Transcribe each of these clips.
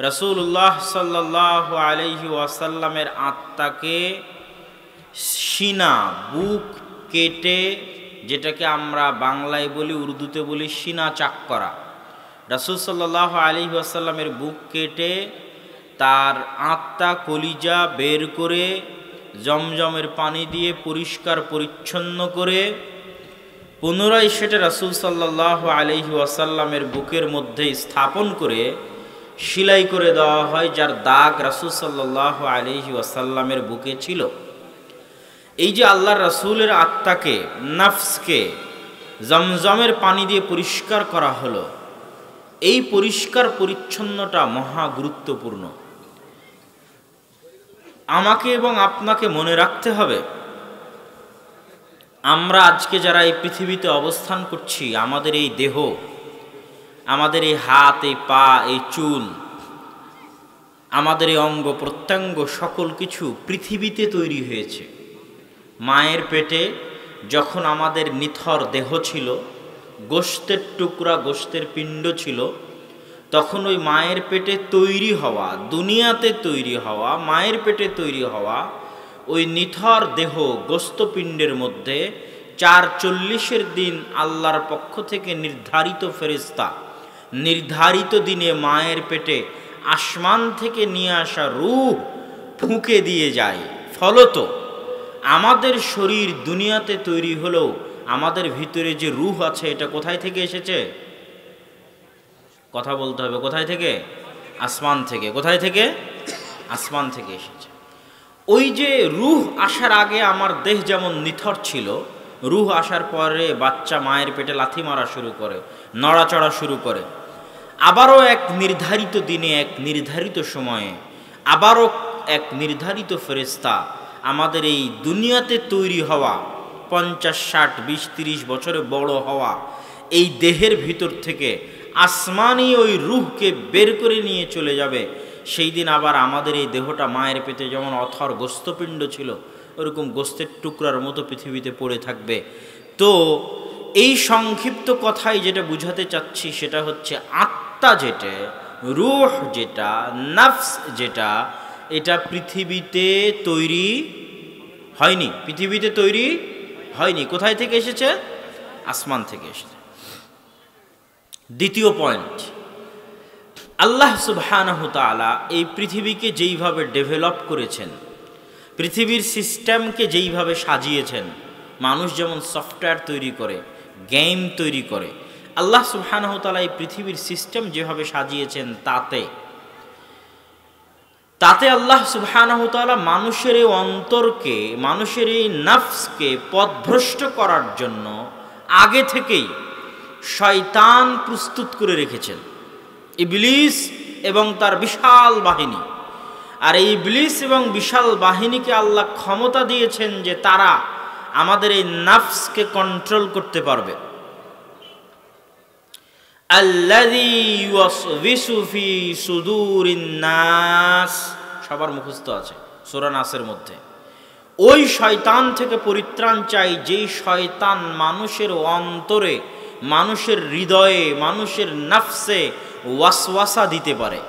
রাসূলুল্লাহ সাল্লাল্লাহু আলাইহি ওয়াসাল্লামের আত্মাকে সিনা বুক কেটে, যেটাকে আমরা বাংলায় বলি, উর্দুতে বলি সিনা চাক করা, রাসূল সাল্লাল্লাহু আলাইহি ওয়াসাল্লামের বুক কেটে তার আত্মা কলিজা বের করে জমজমের পানি দিয়ে পরিষ্কার পরিচ্ছন্ন করে পুনরায় সেটা রাসূল সাল্লাল্লাহু আলাইহি ওয়াসাল্লামের বুকের মধ্যে স্থাপন করে সেলাই করে দেওয়া হয়, যার দাগ রাসূল সাল্লাল্লাহু আলাইহি ওয়াসাল্লামের বুকে ছিল। এই যে আল্লাহর রাসূলের আত্মাকে, নফসকে জমজমের পানি দিয়ে পরিষ্কার করা হলো, এই পরিষ্কার পরিচ্ছন্নতা মহা গুরুত্বপূর্ণ। আমাকে এবং আপনাকে মনে রাখতে হবে, আমরা আজকে যারা এই পৃথিবীতে অবস্থান করছি, আমাদের এই দেহ, আমাদের এই হাত, এই পা, এই চুল, আমাদের এই অঙ্গ প্রত্যঙ্গ সকল কিছু পৃথিবীতে তৈরি হয়েছে। মায়ের পেটে যখন আমাদের নিথর দেহ ছিল, গোশতের টুকরা, গোশতের পিণ্ড ছিল, তখন ওই মায়ের পেটে তৈরি হওয়া, দুনিয়াতে তৈরি হওয়া, মায়ের পেটে তৈরি হওয়া ওই নিথর দেহ গোশতপিণ্ডের মধ্যে ৪৪ দিন আল্লাহর পক্ষ থেকে নির্ধারিত ফেরেশতা নির্ধারিত দিনে মায়ের পেটে আসমান থেকে নিয়ে আসা রূহ ফুঁকে দিয়ে যায়। ফলত আমাদের শরীর দুনিয়াতে তৈরি হলেও আমাদের ভিতরে যে রূহ আছে, এটা কোথায় থেকে এসেছে? কথা বলতে হবে, কোথায় থেকে? আসমান থেকে। কোথায় থেকে? আসমান থেকে এসেছে। ওই যে রূহ আসার আগে আমার দেহ যেমন নিথর ছিল, রূহ আসার পরে বাচ্চা মায়ের পেটে লাথি মারা শুরু করে, নড়াচড়া শুরু করে। আবারও এক নির্ধারিত দিনে, এক নির্ধারিত সময়ে, আবারও এক নির্ধারিত ফেরেশতা আমাদের এই দুনিয়াতে তৈরি হওয়া ৫০, ৬০, ২০, ৩০ বছরে বড় হওয়া এই দেহের ভিতর থেকে আসমানি ওই রূহকে বের করে নিয়ে চলে যাবে। সেই দিন আবার আমাদের এই দেহটা মায়ের পেটে যেমন অথর গোশতপিণ্ড ছিল, ওরকম গোশতের টুকরার মতো পৃথিবীতে পড়ে থাকবে। তো এই সংক্ষিপ্ত কথায় যেটা বুঝাতে চাচ্ছি সেটা হচ্ছে, আত্মা যেটা, রূহ যেটা, নফস যেটা, এটা পৃথিবীতে তৈরি হয়নি। পৃথিবীতে তৈরি হয়নি। কোথায় থেকে এসেছে? আসমান থেকে এসেছে। দ্বিতীয় পয়েন্ট, আল্লাহ সুবহানাহু তাআলা এই পৃথিবীকে যেইভাবে ডেভেলপ করেছেন, পৃথিবীর সিস্টেমকে যেইভাবে সাজিয়েছেন, মানুষ যেমন সফটওয়্যার তৈরি করে, গেম তৈরি করে, আল্লাহ সুবহানাহু তাআলা এই পৃথিবীর সিস্টেম যেভাবে সাজিয়েছেন, তাতে আল্লাহ সুবহানাহু তাআলা মানুষের এই অন্তরকে, মানুষের এই নফসকে পথভ্রষ্ট করার জন্য আগে থেকেই শয়তান প্রস্তুত করে রেখেছেন, ইবলিস এবং তার বিশাল বাহিনী। আর এই ইবলিস এবং বিশাল বাহিনীকে আল্লাহ ক্ষমতা দিয়েছেন যে তারা আমাদের এই নফসকে কন্ট্রোল করতে পারবে। আল্লাযী ইউওয়াসওয়িসু ফি সুদুরিন নাস, সবার মুখস্থ আছে সূরা নাসের মধ্যে। ওই শয়তান থেকে পরিত্রাণ চাই, যেই শয়তান মানুষের অন্তরে, মানুষের হৃদয়ে, মানুষের নফসে ওয়াসওয়াসা দিতে পারে।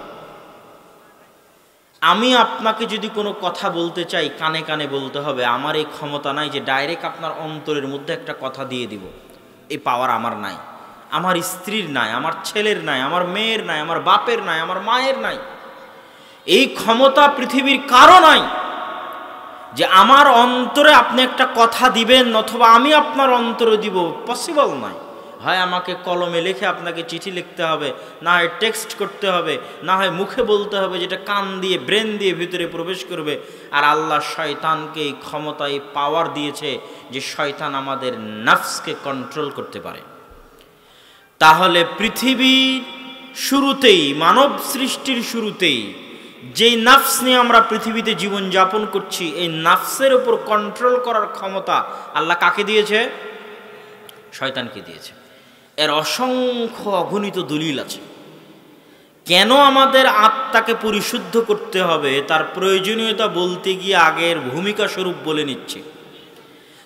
আমি আপনাকে যদি কোনো কথা বলতে চাই, কানে কানে বলতে হবে। আমার এই ক্ষমতা নাই যে ডাইরেক্ট আপনার অন্তরের মধ্যে একটা কথা দিয়ে দিব। এই পাওয়ার আমার নাই, আমার স্ত্রীর নাই, আমার ছেলের নাই, আমার মেয়ের নাই, আমার বাপের নাই, আমার মায়ের নাই। এই ক্ষমতা পৃথিবীর কারো নাই যে আমার অন্তরে আপনি একটা কথা দিবেন অথবা আমি আপনার অন্তরে দিব। পসিবল নয়। হয় আমাকে কলমে লিখে আপনাকে চিঠি লিখতে হবে, না হয় টেক্সট করতে হবে, না হয় মুখে বলতে হবে, যেটা কান দিয়ে, ব্রেন দিয়ে ভিতরে প্রবেশ করবে। আর আল্লাহ শয়তানকে এই ক্ষমতা, এই পাওয়ার দিয়েছে যে শয়তান আমাদের নফসকে কন্ট্রোল করতে পারে। তাহলে পৃথিবীর শুরুতেই, মানব সৃষ্টির শুরুতেই যেই নফস নিয়ে আমরা পৃথিবীতে জীবন যাপন করছি, এই নফসের উপর কন্ট্রোল করার ক্ষমতা আল্লাহ কাকে দিয়েছে? শয়তানকে দিয়েছে। এর অসংখ্য অগণিত দলিল আছে। কেন আমাদের আত্মাকে পরিশুদ্ধ করতে হবে তার প্রয়োজনীয়তা বলতে গিয়ে আগের ভূমিকা স্বরূপ বলে নিচ্ছে।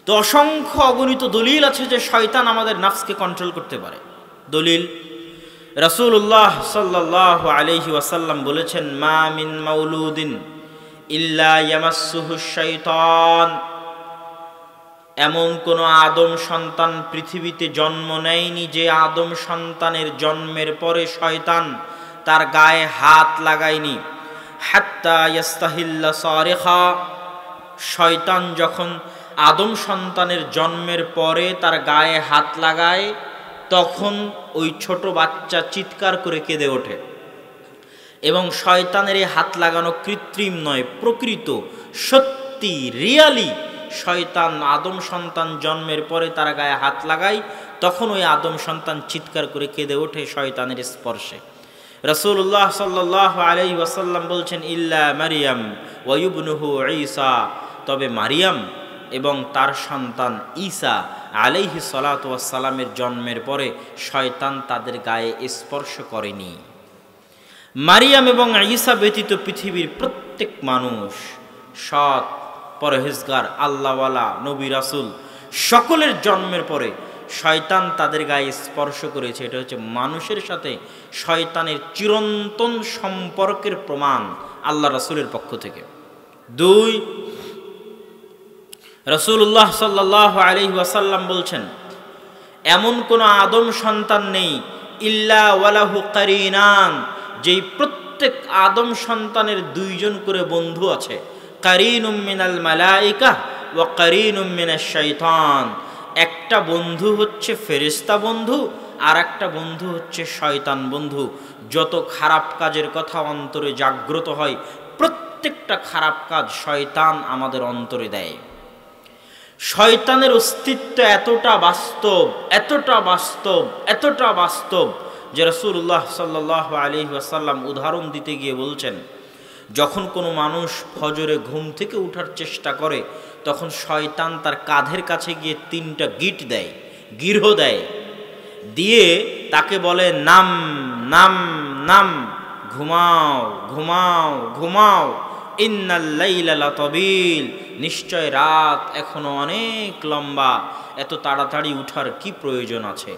তো অসংখ্য অগণিত দলিল আছে যে শয়তান আমাদের নফসকে কন্ট্রোল করতে পারে। দলিল, রাসূলুল্লাহ সাল্লাল্লাহু আলাইহি ওয়াসাল্লাম বলেছেন, মা মিন মাউলুদিন ইল্লা ইয়ামাসসুহু শাইতান, এমন কোন আদম সন্তান পৃথিবীতে জন্ম নেয়নি যে আদম সন্তানের জন্মের পরে শয়তান তার গায়ে হাত লাগায়নি। হাত্তা ইয়াস্তাহিল্লা সারিখা, শয়তান যখন আদম সন্তানের জন্মের পরে তার গায়ে হাত লাগায় তখন ওই ছোট বাচ্চা চিৎকার করে কেঁদে ওঠে। এবং শয়তানের এই হাত লাগানো কৃত্রিম নয়, প্রকৃত, সত্যি, রিয়ালি। শয়তান আদম সন্তান জন্মের পরে তার গায়ে হাত লাগায়, তখন ওই আদম সন্তান চিৎকার করে কেঁদে ওঠে শয়তানের স্পর্শে। রাসূলুল্লাহ সাল্লাল্লাহু আলাইহি ওয়াসাল্লাম বলছেন, ইল্লা মারিয়াম ওয়া ইবনুহু ঈসা, তবে মারিয়াম এবং তার সন্তান ঈসা আলাইহিস সালাতু ওয়াস সালামের জন্মের পরে শয়তান তাদের গায়ে স্পর্শ করেনি। মারিয়াম এবং ঈসা ব্যতীত পৃথিবীর প্রত্যেক মানুষ, সৎ, পরহেজগার, আল্লাহওয়ালা, নবী রাসূল, সকলের জন্মের পরে শয়তান তাদের গায়ে স্পর্শ করেছে। এটা হচ্ছে মানুষের সাথে শয়তানের চিরন্তন সম্পর্কের প্রমাণ আল্লাহ রাসূলের পক্ষ থেকে। 2, রাসূলুল্লাহ সাল্লাল্লাহু আলাইহি ওয়াসাল্লাম বলছেন, এমন কোন আদম সন্তান নেই ইল্লা ওয়ালাহু কারিনান, যেই প্রত্যেক আদম সন্তানের 2 জন করে বন্ধু আছে। কারিনুম মিনাল মালাইকা ওয়া কারিনুম মিনাশ শাইতান, একটা বন্ধু হচ্ছে ফেরেশতা বন্ধু, আর একটা বন্ধু হচ্ছে শয়তান বন্ধু। যত খারাপ কাজের কথা অন্তরে জাগ্রত হয়, প্রত্যেকটা খারাপ কাজ শয়তান আমাদের অন্তরে দেয়। শয়তানের অস্তিত্ব এতটা বাস্তব, এতটা বাস্তব, এতটা বাস্তব যে রাসূলুল্লাহ সাল্লাল্লাহু আলাইহি ওয়াসাল্লাম উদাহরণ দিতে গিয়ে বলছেন, যখন কোনো মানুষ ফজরে ঘুম থেকে ওঠার চেষ্টা করে তখন শয়তান তার কাঁধের কাছে গিয়ে 3টা গিট দেয়, গিরহ দেয়, দিয়ে তাকে বলে, নাম নাম নাম, ঘুমাও ঘুমাও ঘুমাও, ইন্নাল লাইলা লাতাবিল, নিশ্চয় রাত এখনো অনেক লম্বা, এত তাড়াতাড়ি উঠার কি প্রয়োজন আছে।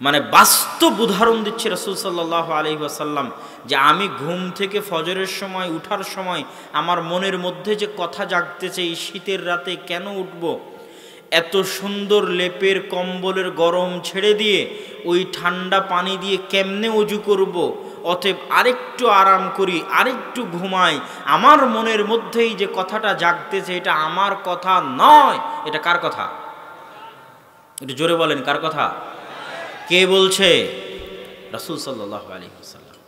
মানে বাস্তব উদাহরণ দিচ্ছে রাসূল সাল্লাল্লাহু আলাইহি ওয়াসাল্লাম, যে আমি ঘুম থেকে ফজরের সময় উঠার সময় আমার মনের মধ্যে যে কথা জাগতেছে, এই শীতের রাতে কেন উঠব, এত সুন্দর লেপের কম্বলের গরম ছেড়ে দিয়ে ওই ঠান্ডা পানি দিয়ে কেমনে ওযু করব, অতএব আরেকটু আরাম করি, আরেকটু ঘুমাই। আমার মনের মধ্যেই যে কথাটা জাগতেছে এটা আমার কথা নয়, এটা কার কথা? একটু জোরে বলেন, কার কথা? কে বলছে? রাসূল সাল্লাল্লাহু আলাইহি ওয়াসাল্লাম।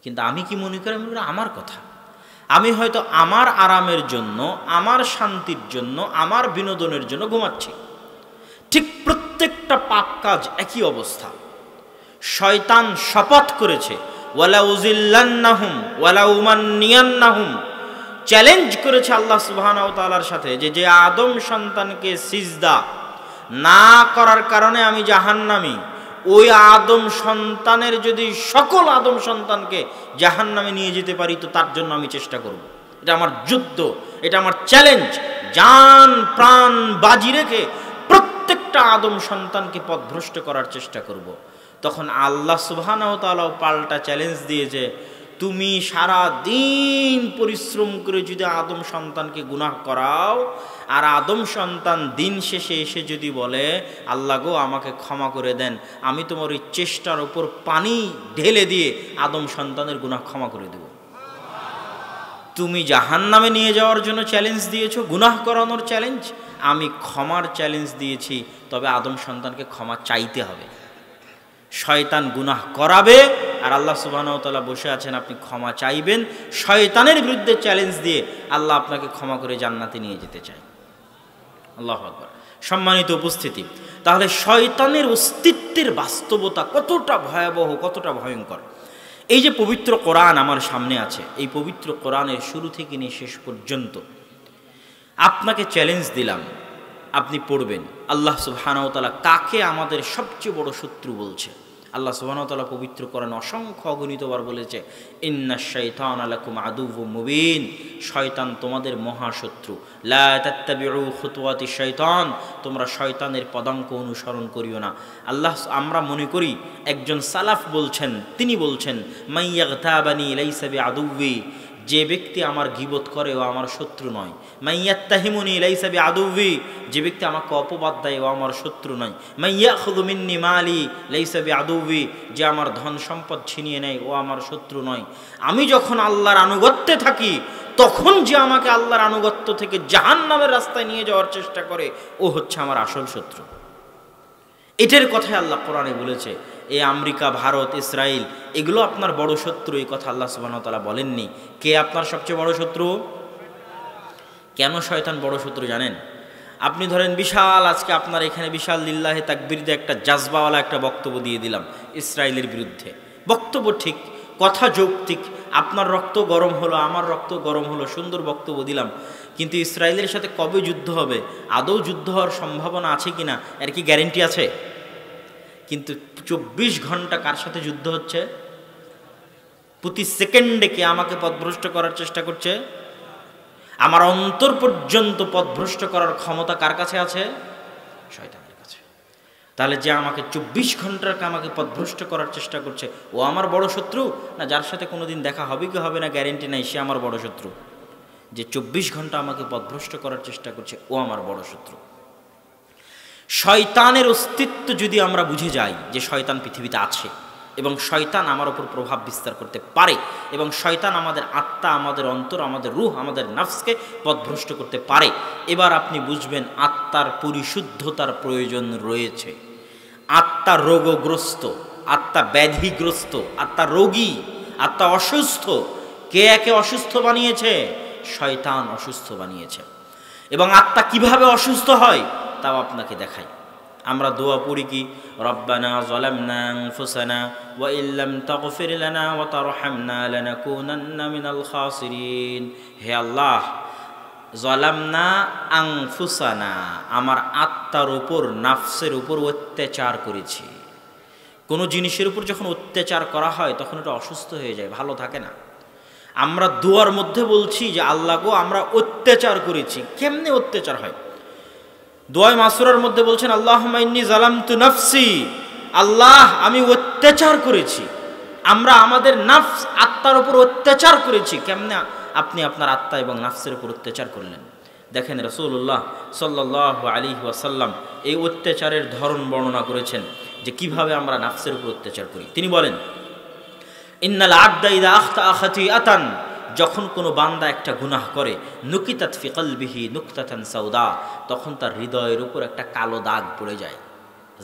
কিন্তু আমি কি মনে করি? আমার কথা। আমি হয়তো আমার আরামের জন্য, আমার শান্তির জন্য, আমার বিনোদনের জন্য ঘুমাচ্ছি। ঠিক প্রত্যেকটা পাপ কাজ একই অবস্থা। শয়তান শপথ করেছে, ওয়ালা উযিল্লান্নাহুম ওয়ালা উমান্নিয়ান্নাহুম, চ্যালেঞ্জ করেছে আল্লাহ সুবহানাহু ওয়া তাআলার সাথে, যে আদম সন্তানকে সিজদা না করার কারণে আমি জাহান্নামী, ওই আদম সন্তানের যদি সকল আদম সন্তানকে জাহান্নামে নিয়ে যেতে পারি তো তার জন্য আমি চেষ্টা করব। এটা আমার যুদ্ধ, এটা আমার চ্যালেঞ্জ। জান প্রাণ বাজি রেখে প্রত্যেকটা আদম সন্তানকে পথভ্রষ্ট করার চেষ্টা করব। তখন আল্লাহ সুবহানাহু ওয়া তাআলা পাল্টা চ্যালেঞ্জ দিয়েছে, তুমি সারা দিন পরিশ্রম করে যদি আদম সন্তানকে গুনাহ করাও, আর আদম সন্তান দিন শেষে এসে যদি বলে, আল্লাহ গো আমাকে ক্ষমা করে দেন, আমি তোমার ওই চেষ্টার উপর পানি ঢেলে দিয়ে আদম সন্তানের গুনাহ ক্ষমা করে দেব। তুমি জাহান্নামে নিয়ে যাওয়ার জন্য চ্যালেঞ্জ দিয়েছো, গুনাহ করানোর চ্যালেঞ্জ, আমি ক্ষমার চ্যালেঞ্জ দিয়েছি, তবে আদম সন্তানকে ক্ষমা চাইতে হবে। শয়তান গুনাহ করাবে আর আল্লাহ সুবহানাহু ওয়া তাআলা বসে আছেন, আপনি ক্ষমা চাইবেন। শয়তানের বিরুদ্ধে চ্যালেঞ্জ দিয়ে আল্লাহ আপনাকে ক্ষমা করে জান্নাতে নিয়ে যেতে চায়। আল্লাহু আকবার। সম্মানিত উপস্থিতি, তাহলে শয়তানের অস্তিত্বের বাস্তবতা কতটা ভয়াবহ, কতটা ভয়ঙ্কর। এই যে পবিত্র কোরআন আমার সামনে আছে, এই পবিত্র কোরআনের শুরু থেকে নিয়ে শেষ পর্যন্ত আপনাকে চ্যালেঞ্জ দিলাম, আপনি পড়বেন আল্লাহ সুবহানাহু ওয়া তাআলা কাকে আমাদের সবচেয়ে বড় শত্রু বলছে। আল্লাহ সুবহানাহু ওয়া তাআলা পবিত্র কোরআনে অসংখ্য অগণিতবার বলেছে, ইন্নাশ শাইতানা লাকুম আদুউম মুবিন, শয়তান তোমাদের মহাশত্রু। লা তাত্তাবিউ খুতুওয়াতিশ শাইতান, তোমরা শয়তানের পদাঙ্ক অনুসরণ করিও না। আমরা মনে করি একজন সালাফ বলছেন, তিনি বলছেন মাইয়াগতাবানি লাইসা বিআদুউই, যে ব্যক্তি আমার গীবত করে ও আমার শত্রু নয়। মাইয়াত্তাহিমুনি লাইসা বিআদুউই, যে ব্যক্তি আমাকে অপবাদ দেয় ও আমার শত্রু নয়। মাইয়াখুযু মিন্নি মালি লাইসা বিআদুউই, যে আমার ধন সম্পদ ছিনিয়ে নেয় ও আমার শত্রু নয়। আমি যখন আল্লাহর আনুগত্যে থাকি তখন যে আমাকে আল্লাহর আনুগত্য থেকে জাহান্নামের রাস্তায় নিয়ে যাওয়ার চেষ্টা করে ও হচ্ছে আমার আসল শত্রু। এটার কথাই আল্লাহ কোরআনে বলেছে। এই আমেরিকা, ভারত, ইসরায়েল এগুলো আপনার বড় শত্রু, এই কথা আল্লাহ সুবহানাহু ওয়া তাআলা বলেননি। কে আপনার সবচেয়ে বড় শত্রু? কেন শয়তান বড় শত্রু জানেন? আপনি ধরেন বিশাল, আজকে আপনার এখানে বিশাল লিল্লাহি তাকবীর দিয়ে একটা জাজবাওয়ালা একটা বক্তব্য দিয়ে দিলাম ইসরায়েলের বিরুদ্ধে। বক্তব্য ঠিক, কথা যৌক্তিক, আপনার রক্ত গরম হলো, আমার রক্ত গরম হলো, সুন্দর বক্তব্য দিলাম। কিন্তু ইসরায়েলের সাথে কবে যুদ্ধ হবে, আদৌ যুদ্ধ হওয়ার সম্ভাবনা আছে কিনা এর কি গ্যারেন্টি আছে? কিন্তু 24 ঘন্টা কার সাথে যুদ্ধ হচ্ছে? প্রতি সেকেন্ডে কে আমাকে পথভ্রষ্ট করার চেষ্টা করছে? আমার অন্তর পর্যন্ত পথভ্রষ্ট করার ক্ষমতা কার কাছে আছে? শয়তানের কাছে। তাহলে যে আমাকে 24 ঘন্টার আমাকে পথভ্রষ্ট করার চেষ্টা করছে ও আমার বড় শত্রু, না যার সাথে কোনোদিন দেখা হবে কি হবে না গ্যারেন্টি নাই সে আমার বড় শত্রু? যে 24 ঘন্টা আমাকে পথভ্রষ্ট করার চেষ্টা করছে ও আমার বড় শত্রু। শয়তানের অস্তিত্ব যদি আমরা বুঝে যাই যে শয়তান পৃথিবীতে আছে এবং শয়তান আমার উপর প্রভাব বিস্তার করতে পারে এবং শয়তান আমাদের আত্মা, আমাদের অন্তর, আমাদের রূহ, আমাদের নফসকে পথভ্রষ্ট করতে পারে, এবার আপনি বুঝবেন আত্মার পরিশুদ্ধতার প্রয়োজন রয়েছে। আত্মা রোগগ্রস্ত, আত্মা ব্যাধিগ্রস্ত, আত্মা রোগী, আত্মা অসুস্থ। কে একে অসুস্থ বানিয়েছে? শয়তান অসুস্থ বানিয়েছে। এবং আত্মা কিভাবে অসুস্থ হয় তাও আপনাকে দেখাই। আমরা দোয়া পড়ি কি, রব্বানা যালামনা আনফুসানা ওয়া ইল্লাম তাগফির লানা ওয়া তারহামনা লানাকুনান্না মিনাল খাসিরিন। হে আল্লাহ, যালামনা আনফুসানা, আমার আত্মার উপর, নাফসের উপর অত্যাচার করেছি। কোনো জিনিসের উপর যখন অত্যাচার করা হয় তখন এটা অসুস্থ হয়ে যায়, ভালো থাকে না। আমরা দোয়ার মধ্যে বলছি যে আল্লাহ গো আমরা অত্যাচার করেছি। কেমনে অত্যাচার হয়? দোয়া মাসুরার মধ্যে বলছেন আল্লাহুম্মা ইন্নী যালামতু নাফসি, আল্লাহ আমি অত্যাচার করেছি। আমরা আমাদের নাফস, আত্মার উপর অত্যাচার করেছি। কেমনে আপনি আপনার আত্মা এবং নাফসের উপর অত্যাচার করলেন? দেখেন রাসূলুল্লাহ সাল্লাল্লাহু আলাইহি ওয়াসাল্লাম এই অত্যাচারের ধরন বর্ণনা করেছেন যে কিভাবে আমরা নাফসের উপর অত্যাচার করি। তিনি বলেন, ইন্নাল আবদা ইযা আখতা খাতিআতান, যখন কোনো বান্দা একটা গুনাহ করে, নুকিতাত ফি কলবিহি নুকতাতান সাউদা, তখন তার হৃদয়ের উপর একটা কালো দাগ পড়ে যায়।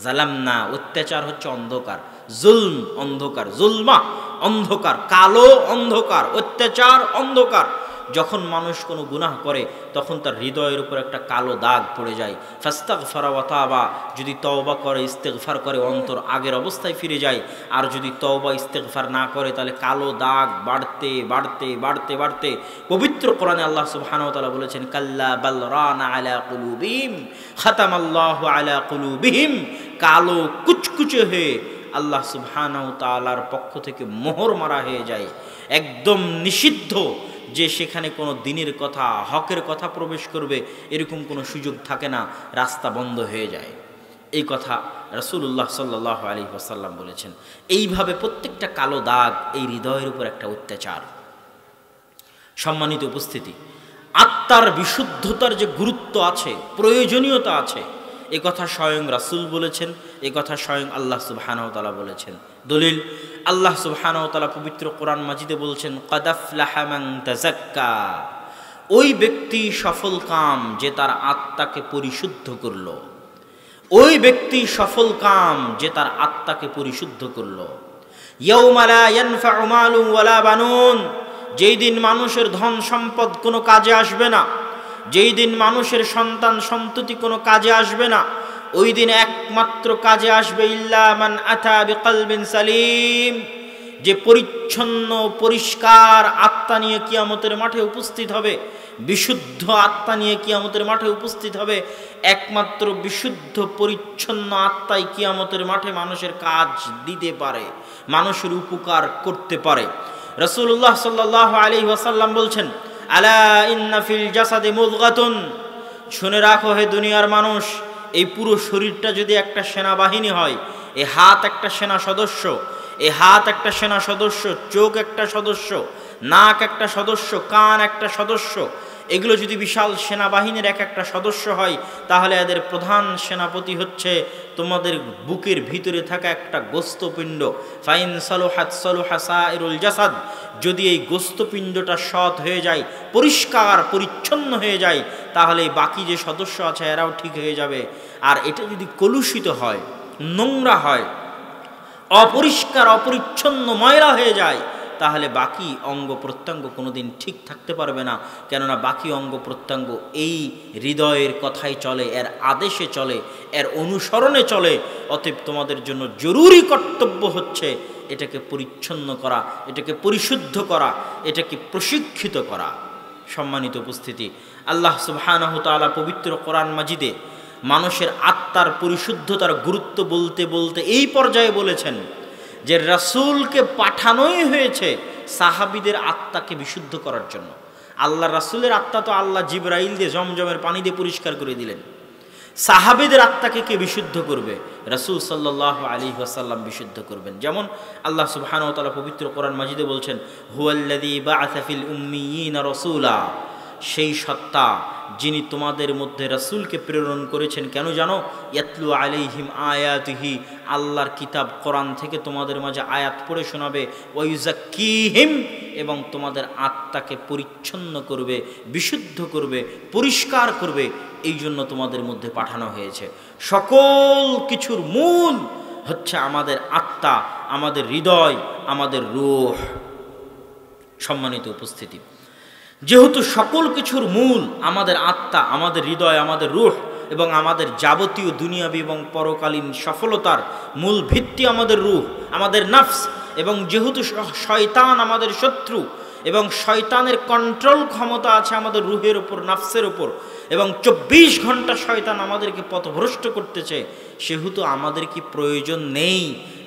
জালামনা, অত্যাচার হচ্ছে অন্ধকার, জুলম অন্ধকার, জুলমা অন্ধকার, কালো অন্ধকার, অত্যাচার অন্ধকার। যখন মানুষ কোনো গুনাহ করে তখন তার হৃদয়ের উপর একটা কালো দাগ পড়ে যায়। ফাস্তাগফারা ওয়া তাবা, যদি তওবা করে, ইস্তেগফার করে, অন্তর আগের অবস্থায় ফিরে যায়। আর যদি তওবা ইস্তেগফার না করে তাহলে কালো দাগ বাড়তে বাড়তে বাড়তে বাড়তে পবিত্র কোরআনে আল্লাহ সুবহানাহু ওয়া তাআলা বলেছেন, কাল্লা বাল রানা আলা কুলুবিহিম খাতামাল্লাহু আলা কুলুবিহিম, কালো কুচকুচে হয়ে আল্লাহ সুবহানাহু ওয়া তাআলার পক্ষ থেকে মোহর মারা হয়ে যায়। একদম নিষিদ্ধ যে সেখানে কোনো দিনের কথা, হকের কথা প্রবেশ করবে এরকম কোনো সুযোগ থাকে না, রাস্তা বন্ধ হয়ে যায়। এই কথা রাসূলুল্লাহ সাল্লাল্লাহু আলাইহি ওয়াসাল্লাম বলেছেন। এইভাবে প্রত্যেকটা কালো দাগ এই হৃদয়ের উপর একটা অত্যাচার। সম্মানিত উপস্থিতি, আত্মার বিশুদ্ধতার যে গুরুত্ব আছে, প্রয়োজনীয়তা আছে, এ কথা স্বয়ং রাসূল বলেছেন, এ কথা স্বয়ং আল্লাহ সুবহানাহু ওয়া তাআলা বলেছেন। দলিল, আল্লাহ সুবহানাহু ওয়া তাআলা পবিত্র কোরআন মাজিদে বলছেন, ক্বাদ আফলাহা মান তাযাক্কা, ওই ব্যক্তি সফল কাম যে তার আত্মাকে পরিশুদ্ধ করল। ওই ব্যক্তি সফল কাম যে তার আত্মাকে পরিশুদ্ধ করল। ইয়াউমা লা ইয়ানফাউ মালুন ওয়ালা বানুন, যেই দিন মানুষের ধন সম্পদ কোনো কাজে আসবে না, যেই দিন মানুষের সন্তান সন্ততি কোনো কাজে আসবে না, ওই দিন একমাত্র কাজে আসবে ইল্লা মান আতা বিকলবিন সালিম, যে পরিচ্ছন্ন পরিষ্কার আত্মা নিয়ে কিয়ামতের মাঠে উপস্থিত হবে, বিশুদ্ধ আত্মা নিয়ে কিয়ামতের মাঠে উপস্থিত হবে। একমাত্র বিশুদ্ধ পরিচ্ছন্ন আত্মাই কিয়ামতের মাঠে মানুষের কাজ দিতে পারে, মানুষের উপকার করতে পারে। রাসূলুল্লাহ সাল্লাল্লাহু আলাইহি ওয়াসাল্লাম বলছেন, আলা ইন্না ফিল জাসাদি মুদগাতুন, শুনে রাখো হে দুনিয়ার মানুষ, এই পুরো শরীরটা যদি একটা সেনাবাহিনী হয়, এই হাত একটা সেনা সদস্য, এই হাত একটা সেনা সদস্য, চোখ একটা সদস্য, নাক একটা সদস্য, কান একটা সদস্য, এগুলো যদি বিশাল সেনাবাহিনীর এক একটা সদস্য হয়, তাহলে এদের প্রধান সেনাপতি হচ্ছে তোমাদের বুকের ভিতরে থাকা একটা গোস্তপিণ্ড। ফাইন সালুহাত সালুহা সাইরুল জাসাদ, যদি এই গোস্তপিণ্ডটা সৎ হয়ে যায়, পরিষ্কার পরিচ্ছন্ন হয়ে যায়, তাহলে বাকি যে সদস্য আছে এরাও ঠিক হয়ে যাবে। আর এটা যদি কলুষিত হয়, নোংরা হয়, অপরিষ্কার অপরিচ্ছন্ন ময়লা হয়ে যায়, তাহলে বাকি অঙ্গ প্রত্যঙ্গ কোনোদিন ঠিক থাকতে পারবে না। কেননা বাকি অঙ্গ প্রত্যঙ্গ এই হৃদয়ের কথাই চলে, এর আদেশে চলে, এর অনুসরণে চলে। অতএব তোমাদের জন্য জরুরি কর্তব্য হচ্ছে এটাকে পরিচ্ছন্ন করা, এটাকে পরিশুদ্ধ করা, এটাকে প্রশিক্ষিত করা। সম্মানিত উপস্থিতি, আল্লাহ সুবহানাহু তাআলা পবিত্র কোরআন মাজিদে মানুষের আত্মার পরিশুদ্ধতার গুরুত্ব বলতে বলতে এই পর্যায়ে বলেছেন যে রাসূলকে পাঠানোই হয়েছে সাহাবীদের আত্মাকে বিশুদ্ধ করার জন্য। আল্লাহ রাসূলের আত্মা তো আল্লাহ জিবরাইল দিয়ে জমজমের পানি দিয়ে পরিষ্কার করে দিলেন, সাহাবীদের আত্মাকে কে বিশুদ্ধ করবে? রাসূল সাল্লাল্লাহু আলাইহি ওয়াসাল্লাম বিশুদ্ধ করবেন। যেমন আল্লাহ সুবহানাহু ওয়া তাআলা পবিত্র কোরআন মাজিদে বলছেন, হুয়াল্লাযী বা'আসা ফিল উম্মিয়িনা রাসূলা, সেই সত্তা যিনি তোমাদের মধ্যে রাসূলকে প্রেরণ করেছেন। কেন জানো? ইয়াতলু আলাইহিম আয়াতিহি, আল্লাহর কিতাব কোরআন থেকে তোমাদের মাঝে আয়াত পড়ে শোনাবে, ওয়া ইউযাক্কিহিম, এবং তোমাদের আত্মাকে পরিচ্ছন্ন করবে, বিশুদ্ধ করবে, পরিষ্কার করবে। এই জন্য তোমাদের মধ্যে পাঠানো হয়েছে। সকল কিছুর মূল হচ্ছে আমাদের আত্মা, আমাদের হৃদয়, আমাদের রূহ। সম্মানিত উপস্থিতি, যেহেতু সকল কিছুর মূল আমাদের আত্মা, আমাদের হৃদয়, আমাদের রূহ এবং আমাদের যাবতীয় দুনিয়াবী এবং পরকালীন সফলতার মূল ভিত্তি আমাদের রূহ, আমাদের নফস, এবং যেহেতু শয়তান আমাদের শত্রু এবং শয়তানের কন্ট্রোল ক্ষমতা আছে আমাদের রূহের উপর, নফসের উপর, এবং 24 ঘন্টা শয়তান আমাদেরকে পথভ্রষ্ট করতেছে, সেহেতু আমাদের কি প্রয়োজন নেই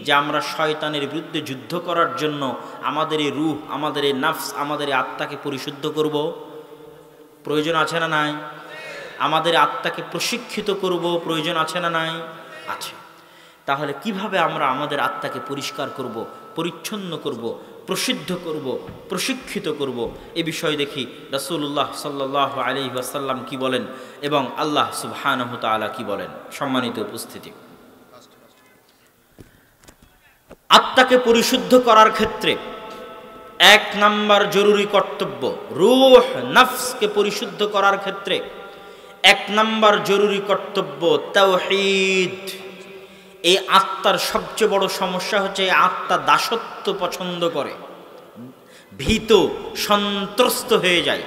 যে আমরা শয়তানের বিরুদ্ধে যুদ্ধ করার জন্য আমাদের এই রূহ, আমাদের এই নফস, আমাদের এই আত্মাকে পরিশুদ্ধ করব? প্রয়োজন আছে না নাই? আমাদের আত্মাকে প্রশিক্ষিত করব, প্রয়োজন আছে না নাই? আছে। তাহলে কিভাবে আমরা আমাদের আত্মাকে পরিষ্কার করব, পরিচ্ছন্ন করব, প্রসিদ্ধ করব, প্রশিক্ষিত করব? এ বিষয় দেখি রাসূলুল্লাহ সাল্লাল্লাহু আলাইহি ওয়াসাল্লাম কি বলেন এবং আল্লাহ সুবহানাহু তাআলা কি বলেন। সম্মানিত উপস্থিতি, আত্মাকে পরিশুদ্ধ করার ক্ষেত্রে 1 নাম্বার জরুরি কর্তব্য, রূহ নফসকে পরিশুদ্ধ করার ক্ষেত্রে 1 নাম্বার জরুরি কর্তব্য তাওহীদ। এই আত্মার সবচেয়ে বড় সমস্যা হচ্ছে এই আত্মা দাসত্ব পছন্দ করে, ভীত সন্ত্রস্ত হয়ে যায়।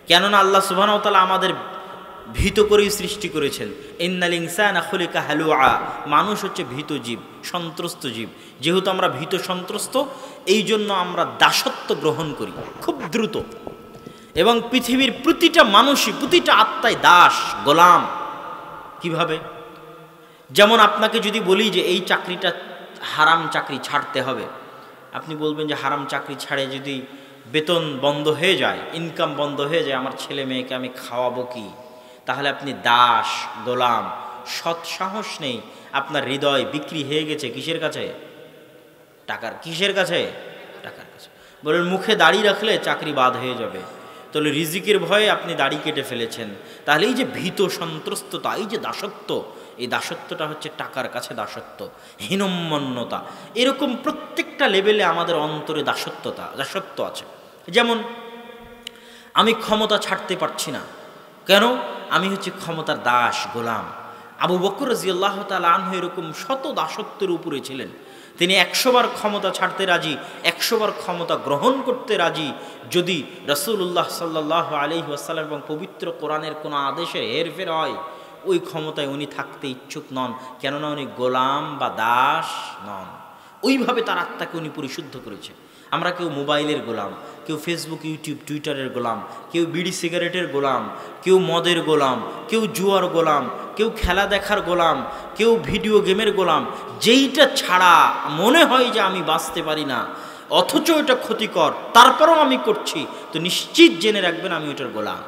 কেননা আল্লাহ সুবহানাহু ওয়া তাআলা আমাদের ভীত করেই সৃষ্টি করেছেন। ইন্নাল ইনসানা খুলিকা হালুআ, মানুষ হচ্ছে ভীত জীব, সন্ত্রস্ত জীব। যেহেতু আমরা ভীত সন্ত্রস্ত, এই জন্য আমরা দাসত্ব গ্রহণ করি খুব দ্রুত, এবং পৃথিবীর প্রতিটা মানুষই, প্রতিটা আত্মায় দাস, গোলাম। কিভাবে? যেমন আপনাকে যদি বলি যে এই চাকরিটা হারাম চাকরি, ছাড়তে হবে, আপনি বলবেন যে হারাম চাকরি ছাড়ে যদি বেতন বন্ধ হয়ে যায়, ইনকাম বন্ধ হয়ে যায়, আমার ছেলে মেয়েকে আমি খাওয়াবো কি? তাহলে আপনি দাস, গোলাম, সৎ সাহস নেই, আপনার হৃদয় বিক্রি হয়ে গেছে কিসের কাছে? টাকার। কিসের কাছে? টাকার কাছে। বলেন মুখে দাড়ি রাখলে চাকরি বাদ হয়ে যাবে, তাহলে রিজিকের ভয়ে আপনি দাড়ি কেটে ফেলেছেন। তাহলে এই যে ভীত সন্ত্রস্ততা, এই যে দাসত্ব, এই দাসত্বটা হচ্ছে টাকার কাছে দাসত্ব, হীনম্মন্যতা। এরকম প্রত্যেকটা লেভেলে আমাদের অন্তরে দাসত্ব আছে। যেমন আমি ক্ষমতা ছাড়তে পারছি না, কেন? আমি হচ্ছে ক্ষমতার দাস, গোলাম। আবু বকর রাদিয়াল্লাহু তাআলা আনহু এরকম শত দাসত্বের উপরে ছিলেন। তিনি 100 বার ক্ষমতা ছাড়তে রাজি, 100 বার ক্ষমতা গ্রহণ করতে রাজি, যদি রাসূলুল্লাহ সাল্লাল্লাহু আলাইহি ওয়াসাল্লাম এবং পবিত্র কোরআনের কোনো আদেশে হেরফের হয়, ওই ক্ষমতায় উনি থাকতে ইচ্ছুক নন। কেননা উনি গোলাম বা দাস নন, ওইভাবে তার আত্মাকে উনি পরিশুদ্ধ করেছে। আমরা কেউ মোবাইলের গোলাম, কেউ ফেসবুক ইউটিউব টুইটারের গোলাম, কেউ বিড়ি সিগারেটের গোলাম, কেউ মদের গোলাম, কেউ জুয়ার গোলাম, কেউ খেলা দেখার গোলাম, কেউ ভিডিও গেমের গোলাম। যেইটা ছাড়া মনে হয় যে আমি বাঁচতে পারি না, অথচ এটা ক্ষতিকর, তারপরেও আমি করছি, তো নিশ্চিত জেনে রাখবেন আমি ওটার গোলাম।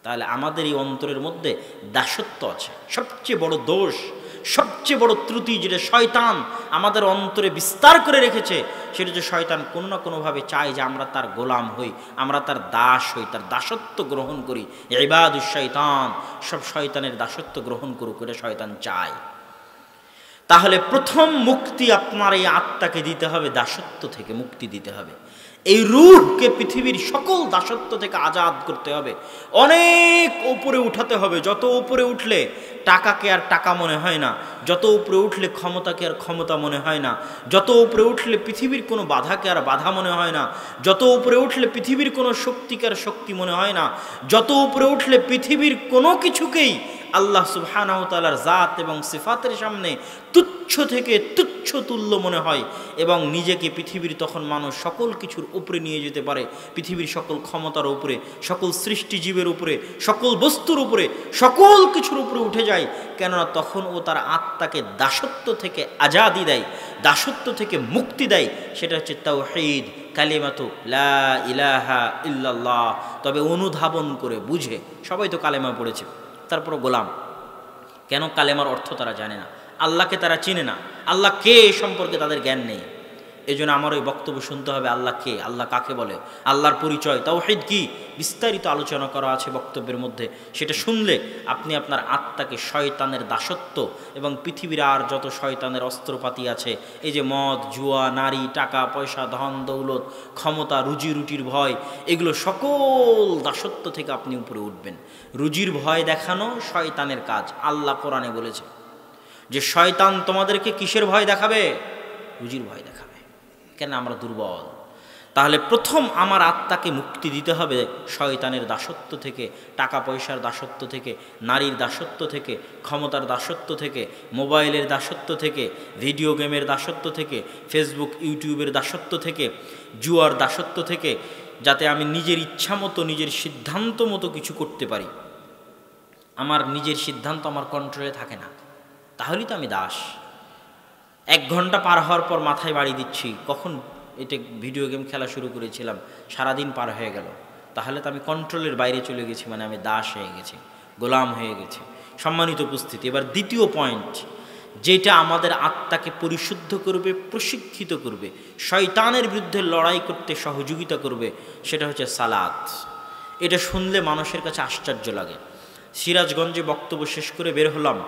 তাহলে আমাদের এই অন্তরের মধ্যে দাসত্ব আছে। সবচেয়ে বড় দোষ, সবচেয়ে বড় ত্রুটি যেটা শয়তান আমাদের অন্তরে বিস্তার করে রেখেছে, সেটা যে শয়তান কোনো না কোনোভাবে চায় যে আমরা তার গোলাম হই, আমরা তার দাস হই, তার দাসত্ব গ্রহণ করি। ইবাদুশ শয়তান, সব শয়তানের দাসত্ব গ্রহণ করুক, এটা শয়তান চায়। তাহলে প্রথম মুক্তি আপনার এই আত্মাকে দিতে হবে, দাসত্ব থেকে মুক্তি দিতে হবে। এই রূহকে পৃথিবীর সকল দাসত্ব থেকে আজাদ করতে হবে, অনেক উপরে উঠাতে হবে। যত উপরে উঠলে টাকাকে আর টাকা মনে হয় না, যত উপরে উঠলে ক্ষমতাকে আর ক্ষমতা মনে হয় না, যত উপরে উঠলে পৃথিবীর কোনো বাধাকে আর বাধা মনে হয় না, যত উপরে উঠলে পৃথিবীর কোনো শক্তিকে আর শক্তি মনে হয় না, যত উপরে উঠলে পৃথিবীর কোনো কিছুকেই আল্লাহ সুবহানাহু ওয়া তাআলার জাত এবং সিফাতের সামনে তুচ্ছ থেকে তুচ্ছ তুল্য মনে হয়, এবং নিজেকে পৃথিবীর তখন মানুষ সকল কিছুর উপরে নিয়ে যেতে পারে, পৃথিবীর সকল ক্ষমতার উপরে, সকল সৃষ্টিজীবের উপরে, সকল বস্তুর উপরে, সকল কিছুর উপরে উঠে যায়। কেননা তখন ও তার আত্মাকে দাসত্ব থেকে আজাদি দেয়, দাসত্ব থেকে মুক্তি দেয়। সেটা হচ্ছে তাওহীদ, কালিমাতু লা ইলাহা ইল্লাল্লাহ। তবে অনুধাবন করে বুঝে, সবাই তো কালেমা পড়েছে, তারপরও গোলাম। কেন? কালেমার অর্থ তারা জানে না, আল্লাহকে তারা চিনে না, আল্লাহ কে এ সম্পর্কে তাদের জ্ঞান নেই। এই জন্য আমার ওই বক্তব্য শুনতে হবে, আল্লাহ কে, আল্লাহ কাকে বলে, আল্লাহর পরিচয়, তাওহীদ কি, বিস্তারিত আলোচনা করা আছে বক্তব্যের মধ্যে। সেটা শুনলে আপনি আপনার আত্মাকে শয়তানের দাসত্ব এবং পৃথিবীর আর যত শয়তানের অস্ত্রপাতি আছে, এই যে মদ, জুয়া, নারী, টাকা পয়সা, ধন দৌলত, ক্ষমতা, রুজি রুটির ভয়, এগুলো সকল দাসত্ব থেকে আপনি উপরে উঠবেন। রুজির ভয় দেখানো শয়তানের কাজ। আল্লাহ কোরআনে বলেছে যে শয়তান তোমাদেরকে কিসের ভয় দেখাবে? রুজির ভয় দেখাবে। কেন? আমরা দুর্বল। তাহলে প্রথম আমার আত্মাকে মুক্তি দিতে হবে শয়তানের দাসত্ব থেকে, টাকা পয়সার দাসত্ব থেকে, নারীর দাসত্ব থেকে, ক্ষমতার দাসত্ব থেকে, মোবাইলের দাসত্ব থেকে, ভিডিও গেমের দাসত্ব থেকে, ফেসবুক ইউটিউবের দাসত্ব থেকে, জুয়ার দাসত্ব থেকে, যাতে আমি নিজের ইচ্ছা মতো, নিজের সিদ্ধান্ত মতো কিছু করতে পারি। আমার নিজের সিদ্ধান্ত আমার কন্ট্রোলে থাকে না, তাহলেই তো আমি দাস। 1 ঘন্টা পার হওয়ার পর মাথায় বাড়ি দিচ্ছি, কখন এটা ভিডিও গেম খেলা শুরু করেছিলাম, সারাদিন পার হয়ে গেল, তাহলে তো আমি কন্ট্রোলের বাইরে চলে গেছি, মানে আমি দাস হয়ে গেছি, গোলাম হয়ে গেছি। সম্মানিত উপস্থিতি, এবার দ্বিতীয় পয়েন্ট, যেটা আমাদের আত্মাকে পরিশুদ্ধ করবে, প্রশিক্ষিত করবে, শয়তানের বিরুদ্ধে লড়াই করতে সহযোগিতা করবে, সেটা হচ্ছে সালাত। এটা শুনলে মানুষের কাছে আশ্চর্য লাগে। সিরাজগঞ্জে বক্তব্য শেষ করে বের হলাম,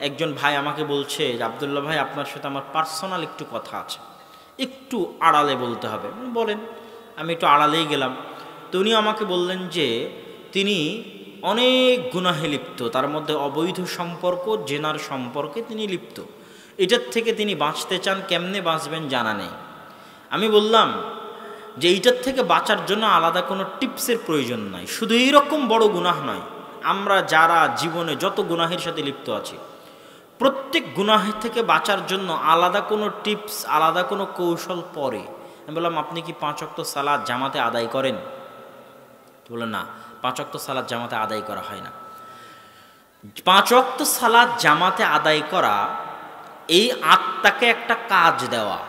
একজন ভাই আমাকে বলছে যে আব্দুল্লাহ ভাই, আপনার সাথে আমার পার্সোনাল একটু কথা আছে, একটু আড়ালে বলতে হবে। বলেন। আমি একটু আড়ালেই গেলাম, তো উনি আমাকে বললেন যে তিনি অনেক গুনাহে লিপ্ত, তার মধ্যে অবৈধ সম্পর্ক, জেনার সম্পর্কে তিনি লিপ্ত। এটার থেকে তিনি বাঁচতে চান, কেমনে বাঁচবেন জানা নেই। আমি বললাম যে এইটার থেকে বাঁচার জন্য আলাদা কোনো টিপসের প্রয়োজন নাই, শুধু এইরকম বড় গুনাহ নয়, আমরা যারা জীবনে যত গুনাহের সাথে লিপ্ত আছি, প্রত্যেক গুনাহের থেকে বাঁচার জন্য আলাদা কোনো টিপস, আলাদা কোনো কৌশল পরে। আমি বললাম, আপনি কি 5 ওয়াক্ত সালাত জামাতে আদায় করেন? বললেন না, 5 ওয়াক্ত সালাত জামাতে আদায় করা হয় না। 5 ওয়াক্ত সালাত জামাতে আদায় করা, এই আত্মাকে একটা কাজ দেওয়া।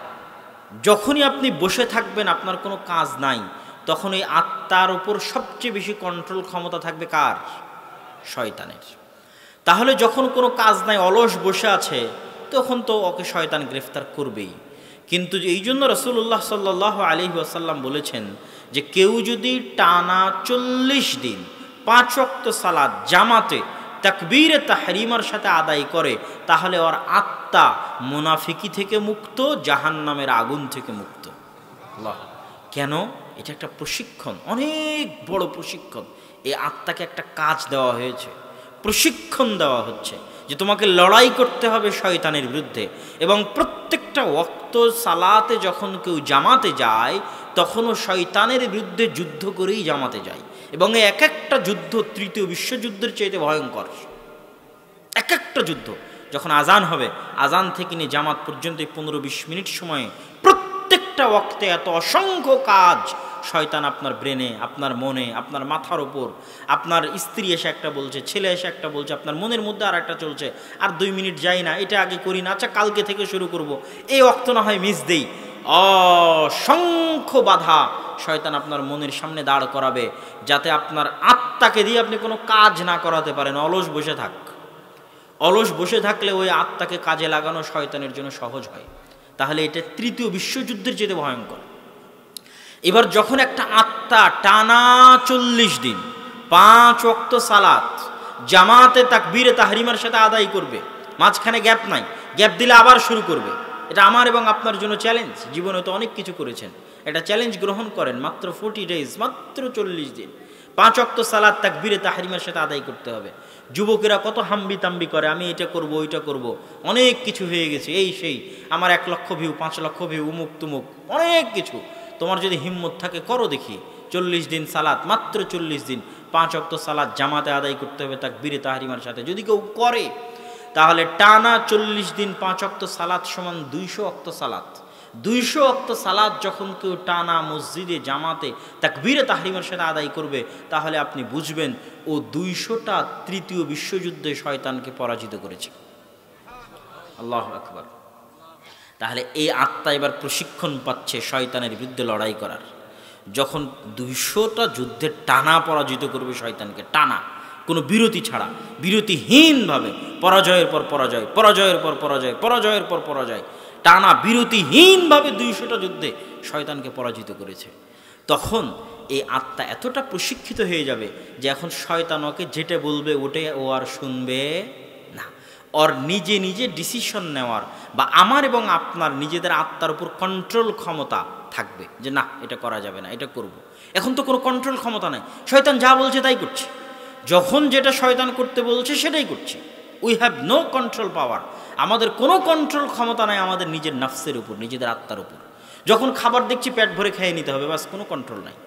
যখনই আপনি বসে থাকবেন, আপনার কোনো কাজ নাই, তখন এই আত্মার উপর সবচেয়ে বেশি কন্ট্রোল ক্ষমতা থাকবে কার? শয়তানের। তাহলে যখন কোনো কাজ নাই, অলস বসে আছে, তখন তো ওকে শয়তান গ্রেফতার করবেই। কিন্তু এই জন্য রাসূলুল্লাহ সাল্লাল্লাহু আলাইহি ওয়াসাল্লাম বলেছেন যে কেউ যদি টানা 40 দিন 5 ওয়াক্ত সালাত জামাতে তাকবীরে তাহরিমার সাথে আদায় করে, তাহলে ওর আত্মা মুনাফিকি থেকে মুক্ত, জাহান্নামের আগুন থেকে মুক্ত। আল্লাহ! কেন? এটা একটা প্রশিক্ষণ, অনেক বড় প্রশিক্ষণ। এই আত্মাকে একটা কাজ দেওয়া হয়েছে, প্রশিক্ষণ দেওয়া হচ্ছে যে তোমাকে লড়াই করতে হবে শয়তানের বিরুদ্ধে। এবং প্রত্যেকটা ওয়াক্ত সালাতে যখন কেউ জামাতে যায়, তখনও শয়তানের বিরুদ্ধে যুদ্ধ করেই জামাতে যায়। এবং এই এক একটা যুদ্ধ তৃতীয় বিশ্বযুদ্ধের চাইতে ভয়ঙ্কর। এক একটা যুদ্ধ যখন আজান হবে, আজান থেকে নিয়ে জামাত পর্যন্ত 15-20 মিনিট সময়ে প্রত্যেকটা ওয়াক্তে এত অসংখ্য কাজ শয়তান আপনার ব্রেনে, আপনার মনে, আপনার মাথার ওপর, আপনার স্ত্রী এসে একটা বলছে, ছেলে এসে একটা বলছে, আপনার মনের মধ্যে আর একটা চলছে, আর 2 মিনিট যাই না, এটা আগে করি না, আচ্ছা কালকে থেকে শুরু করব, এই ওয়াক্ত না হয় মিস দেই। অসংখ্য বাধা শয়তান আপনার মনের সামনে দাঁড় করাবে, যাতে আপনার আত্মাকে দিয়ে আপনি কোনো কাজ না করাতে পারেন। অলস বসে থাক, অলস বসে থাকলে ওই আত্মাকে কাজে লাগানো শয়তানের জন্য সহজ হয়। তাহলে এটা তৃতীয় বিশ্বযুদ্ধের চেয়ে ভয়ঙ্কর। এবার যখন একটা আত্মা টানা 40 দিন 5 ওয়াক্ত সালাত জামাতে তাকবীরে তাহরিমার সাথে আদায় করবে, মাঝখানে গ্যাপ নাই, গ্যাপ দিলে আবার শুরু করবে, এটা আমার এবং আপনার জন্য চ্যালেঞ্জ। জীবনে তো অনেক কিছু করেছেন, এটা চ্যালেঞ্জ গ্রহণ করেন। মাত্র 40 ডেজ, মাত্র 40 দিন 5 ওয়াক্ত সালাত তাকবীরে তাহরিমার সাথে আদায় করতে হবে। যুবকেরা কত হাম্বি তাম্বি করে, আমি এটা করব, ওইটা করব, অনেক কিছু হয়ে গেছে, এই সেই, আমার 1 লক্ষ ভিউ, 5 লক্ষ ভিউ, উমুক তুমুক, অনেক কিছু। তোমার যদি হিম্মত থাকে করো দেখি। 40 দিন সালাত, মাত্র 40 দিন 5 ওয়াক্ত সালাত জামাতে আদায় করতে হবে তাকবীরে তাহরিমার সাথে। যদি কেউ করে তাহলে টানা 40 দিন 5 ওয়াক্ত সালাত সমান 200 ওয়াক্ত সালাত। 200 ওয়াক্ত সালাত যখন কেউ টানা মসজিদে জামাতে তাকবীরে তাহরিমার সাথে আদায় করবে, তাহলে আপনি বুঝবেন ও 200টা তৃতীয় বিশ্বযুদ্ধে শয়তানকে পরাজিত করেছে। আল্লাহু আকবার। তাহলে এই আত্মা এবার প্রশিক্ষণ পাচ্ছে শয়তানের বিরুদ্ধে লড়াই করার। যখন 200টা যুদ্ধে টানা পরাজিত করবে শয়তানকে, টানা কোনো বিরতি ছাড়া, বিরতিহীনভাবে, পরাজয়ের পর পরাজয়, পরাজয়ের পর পরাজয়, পরাজয়ের পর পরাজয়, টানা বিরতিহীনভাবে 200টা যুদ্ধে শয়তানকে পরাজিত করেছে, তখন এই আত্মা এতটা প্রশিক্ষিত হয়ে যাবে যে এখন শয়তান ওকে যেটা বলবে ওটাই ও আর শুনবে না। ওর নিজে নিজে ডিসিশন নেওয়ার বা আমার এবং আপনার নিজেদের আত্মার উপর কন্ট্রোল ক্ষমতা থাকবে, যে না এটা করা যাবে না, এটা করব। এখন তো কোনো কন্ট্রোল ক্ষমতা নাই, শয়তান যা বলছে তাই করছে, যখন যেটা শয়তান করতে বলছে সেটাই করছে। উই হ্যাভ নো কন্ট্রোল পাওয়ার, আমাদের কোনো কন্ট্রোল ক্ষমতা নাই আমাদের নিজের নফসের উপর, নিজেদের আত্মার উপর। যখন খাবার দেখছি পেট ভরে খেয়ে নিতে হবে, বাস, কোনো কন্ট্রোল নাই।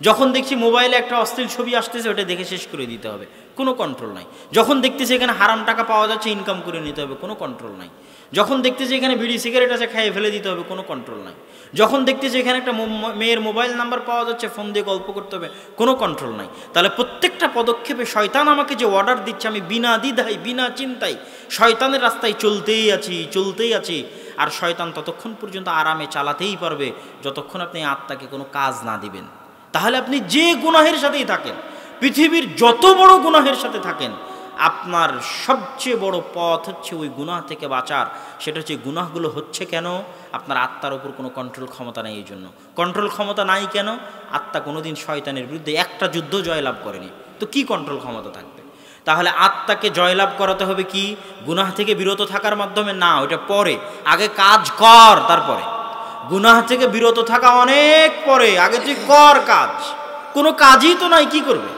যখন দেখছি মোবাইলে একটা অশ্লীল ছবি আসতেছে ওটা দেখে শেষ করে দিতে হবে, কোনো কন্ট্রোল নাই। যখন দেখতেছি এখানে হারাম টাকা পাওয়া যাচ্ছে ইনকাম করে নিতে হবে, কোনো কন্ট্রোল নাই। যখন দেখতেছি এখানে বিড়ি সিগারেট আছে খেয়ে ফেলে দিতে হবে, কোনো কন্ট্রোল নাই। যখন দেখতেছি এখানে একটা মেয়ের মোবাইল নাম্বার পাওয়া যাচ্ছে ফোন দিয়ে গল্প করতে হবে, কোনো কন্ট্রোল নাই। তাহলে প্রত্যেকটা পদক্ষেপে শয়তান আমাকে যে অর্ডার দিচ্ছে, আমি বিনা দ্বিধায় বিনা চিন্তায় শয়তানের রাস্তায় চলতেই আছি। আর শয়তান ততক্ষণ পর্যন্ত আরামে চালাতেই পারবে যতক্ষণ আপনি আত্মাকে কোনো কাজ না দিবেন। তাহলে আপনি যে গুনাহের সাথেই থাকেন, পৃথিবীর যত বড় গুনাহের সাথে থাকেন, আপনার সবচেয়ে বড় পথ হচ্ছে ওই গুনাহ থেকে বাঁচার। সেটা হচ্ছে গুনাহগুলো হচ্ছে কেন? আপনার আত্মার উপর কোনো কন্ট্রোল ক্ষমতা নেই। এই জন্য কন্ট্রোল ক্ষমতা নাই কেন? আত্মা কোনোদিন শয়তানের বিরুদ্ধে একটা যুদ্ধ জয়লাভ করেনি, তো কি কন্ট্রোল ক্ষমতা থাকবে? তাহলে আত্মাকে জয়লাভ করাতে হবে কি? গুনাহ থেকে বিরত থাকার মাধ্যমে না, ওটা পরে, আগে কাজ কর, তারপরে। গুনাহ থেকে বিরত থাকা অনেক পরে, আগে তুই কর কাজ। কোনো কাজই তো নাই, কি করবে?